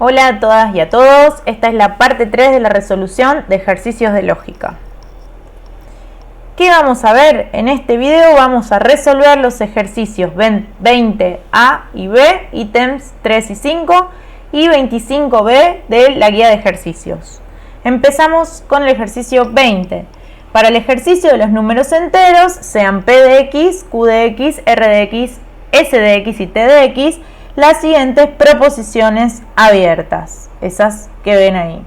Hola a todas y a todos, esta es la parte 3 de la resolución de ejercicios de lógica. ¿Qué vamos a ver? En este video vamos a resolver los ejercicios 20A y B, ítems 3 y 5, y 25B de la guía de ejercicios. Empezamos con el ejercicio 20. Para el ejercicio de los números enteros, sean P de X, Q de X, R de X, S de X y T de X, las siguientes proposiciones abiertas, esas que ven ahí.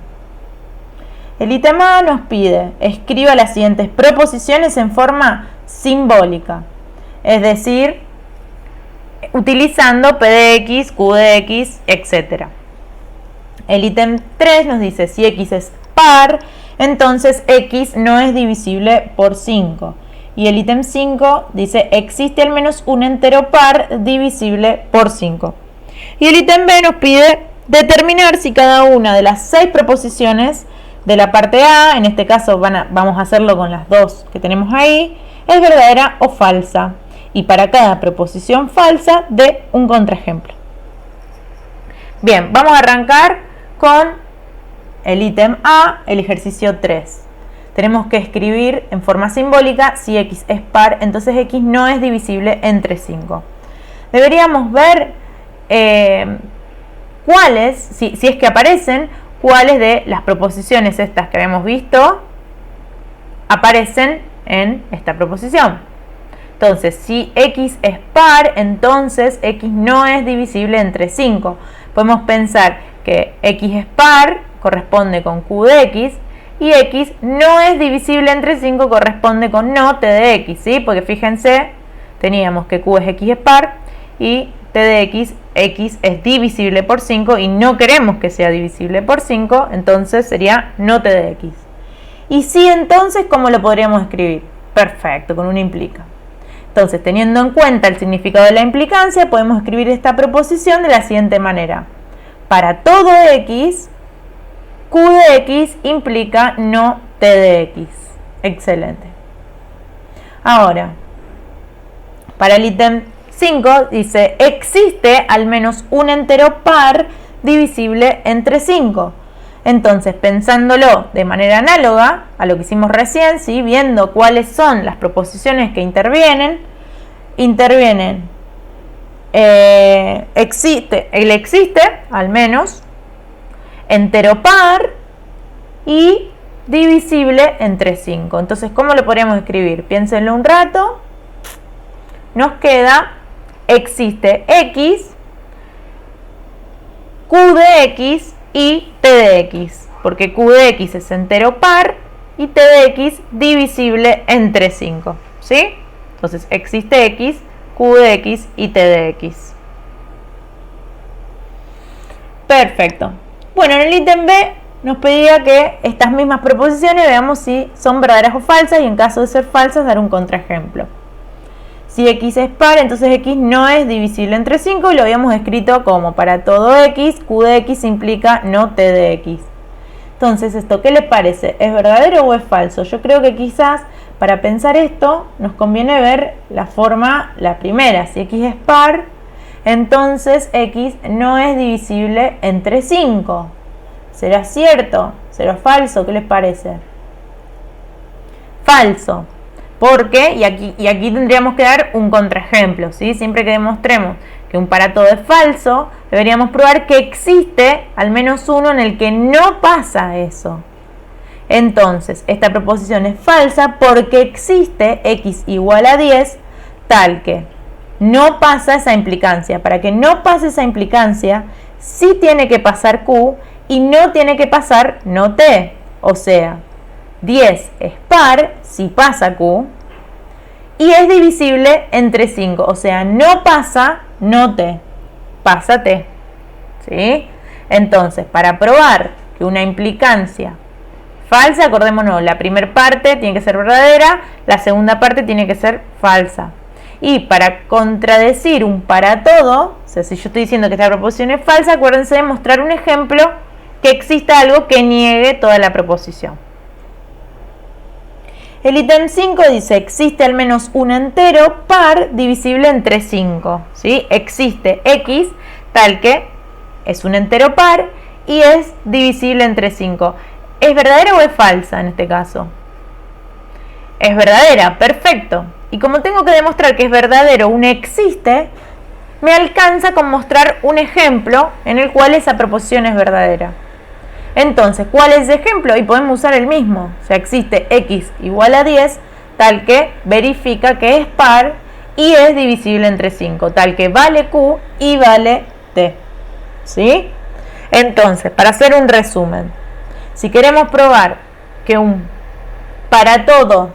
El ítem A nos pide, escriba las siguientes proposiciones en forma simbólica, es decir, utilizando P de X, Q de X, etc. El ítem 3 nos dice, si X es par, entonces X no es divisible por 5. Y el ítem 5 dice, existe al menos un entero par divisible por 5. Y el ítem B nos pide determinar si cada una de las 6 proposiciones de la parte A, en este caso vamos a hacerlo con las dos que tenemos ahí, es verdadera o falsa. Y para cada proposición falsa, dé un contraejemplo. Bien, vamos a arrancar con el ítem A, el ejercicio 3. Tenemos que escribir en forma simbólica, si X es par, entonces X no es divisible entre 5. Deberíamos ver cuáles, si es que aparecen, cuáles de las proposiciones estas que habíamos visto aparecen en esta proposición. Entonces, si X es par, entonces X no es divisible entre 5. Podemos pensar que X es par, corresponde con Q de X, y X no es divisible entre 5, corresponde con no T de X, ¿sí? Porque fíjense, teníamos que Q es X es par y T de X, X es divisible por 5 y no queremos que sea divisible por 5, entonces sería no T de X. Y si entonces, ¿cómo lo podríamos escribir? Perfecto, con una implica. Entonces, teniendo en cuenta el significado de la implicancia, podemos escribir esta proposición de la siguiente manera. Para todo X, Q de X implica no T de X. Excelente. Ahora, para el ítem 5 dice, existe al menos un entero par divisible entre 5. Entonces, pensándolo de manera análoga a lo que hicimos recién, ¿sí? Viendo cuáles son las proposiciones que intervienen, existe al menos entero par y divisible entre 5. Entonces, ¿cómo lo podríamos escribir? Piénsenlo un rato. Nos queda, existe X, Q de X y T de X. Porque Q de X es entero par y T de X divisible entre 5. ¿Sí? Entonces, existe X, Q de X y T de X. Perfecto. Bueno, en el ítem B nos pedía que estas mismas proposiciones veamos si son verdaderas o falsas y en caso de ser falsas dar un contraejemplo. Si X es par, entonces X no es divisible entre 5 y lo habíamos escrito como para todo X, Q de X implica no T de X. Entonces, ¿esto qué les parece? ¿Es verdadero o es falso? Yo creo que quizás para pensar esto nos conviene ver la primera. Si X es par, entonces X no es divisible entre 5. ¿Será cierto? ¿Será falso? ¿Qué les parece? Falso. Porque, y aquí tendríamos que dar un contraejemplo, ¿sí? Siempre que demostremos que un para todo es falso, deberíamos probar que existe al menos uno en el que no pasa eso. Entonces, esta proposición es falsa porque existe X igual a 10, tal que no pasa esa implicancia. Para que no pase esa implicancia, sí tiene que pasar Q y no tiene que pasar no T. O sea, 10 es par si pasa Q y es divisible entre 5. O sea, no pasa no T, pasa T. ¿Sí? Entonces, para probar que una implicancia falsa, acordémonos, la primera parte tiene que ser verdadera, la segunda parte tiene que ser falsa. Y para contradecir un para todo, o sea, si yo estoy diciendo que esta proposición es falsa, acuérdense de mostrar un ejemplo que exista algo que niegue toda la proposición. El ítem 5 dice, existe al menos un entero par divisible entre 5. ¿Sí? Existe X tal que es un entero par y es divisible entre 5. ¿Es verdadera o es falsa en este caso? Es verdadera, perfecto. Y como tengo que demostrar que es verdadero un existe, me alcanza con mostrar un ejemplo en el cual esa proposición es verdadera. Entonces, ¿cuál es ese ejemplo? Y podemos usar el mismo. O sea, existe x igual a 10, tal que verifica que es par y es divisible entre 5, tal que vale q y vale t. ¿Sí? Entonces, para hacer un resumen, si queremos probar que un para todo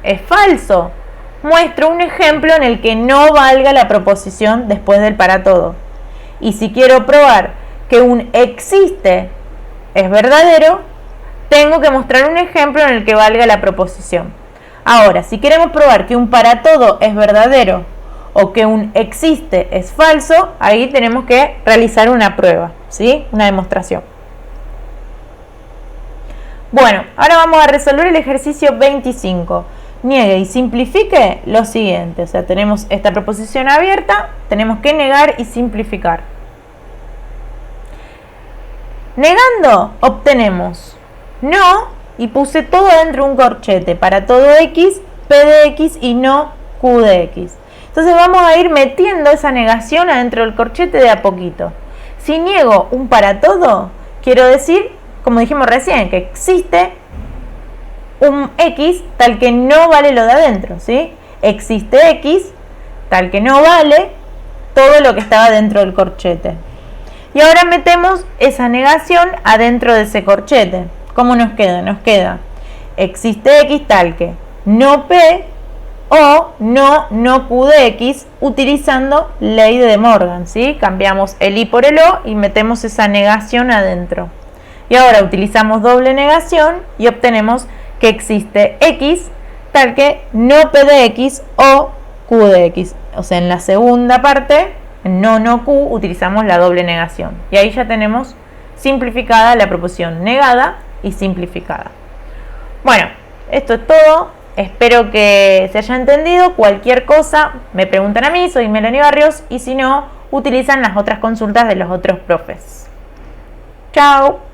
es falso, muestro un ejemplo en el que no valga la proposición después del para todo. Y si quiero probar que un existe es verdadero, tengo que mostrar un ejemplo en el que valga la proposición. Ahora, si queremos probar que un para todo es verdadero o que un existe es falso, ahí tenemos que realizar una prueba, ¿sí? Una demostración. Bueno, ahora vamos a resolver el ejercicio 25. Niegue y simplifique lo siguiente. O sea, tenemos esta proposición abierta, tenemos que negar y simplificar. Negando, obtenemos no, y puse todo dentro de un corchete, para todo x, p de x y no q de x. Entonces vamos a ir metiendo esa negación adentro del corchete de a poquito. Si niego un para todo, quiero decir, como dijimos recién, que existe un x tal que no vale lo de adentro, ¿sí? Existe x tal que no vale todo lo que estaba dentro del corchete. Y ahora metemos esa negación adentro de ese corchete. ¿Cómo nos queda? Nos queda existe x tal que no p o no q de x, utilizando ley de De Morgan, ¿sí? Cambiamos el y por el o y metemos esa negación adentro. Y ahora utilizamos doble negación y obtenemos que existe x tal que no p de x o q de x. O sea, en la segunda parte, en no q, utilizamos la doble negación. Y ahí ya tenemos simplificada la proposición negada y simplificada. Bueno, esto es todo. Espero que se haya entendido. Cualquier cosa me preguntan a mí, soy Melanie Barrios, y si no, utilizan las otras consultas de los otros profes. Chao.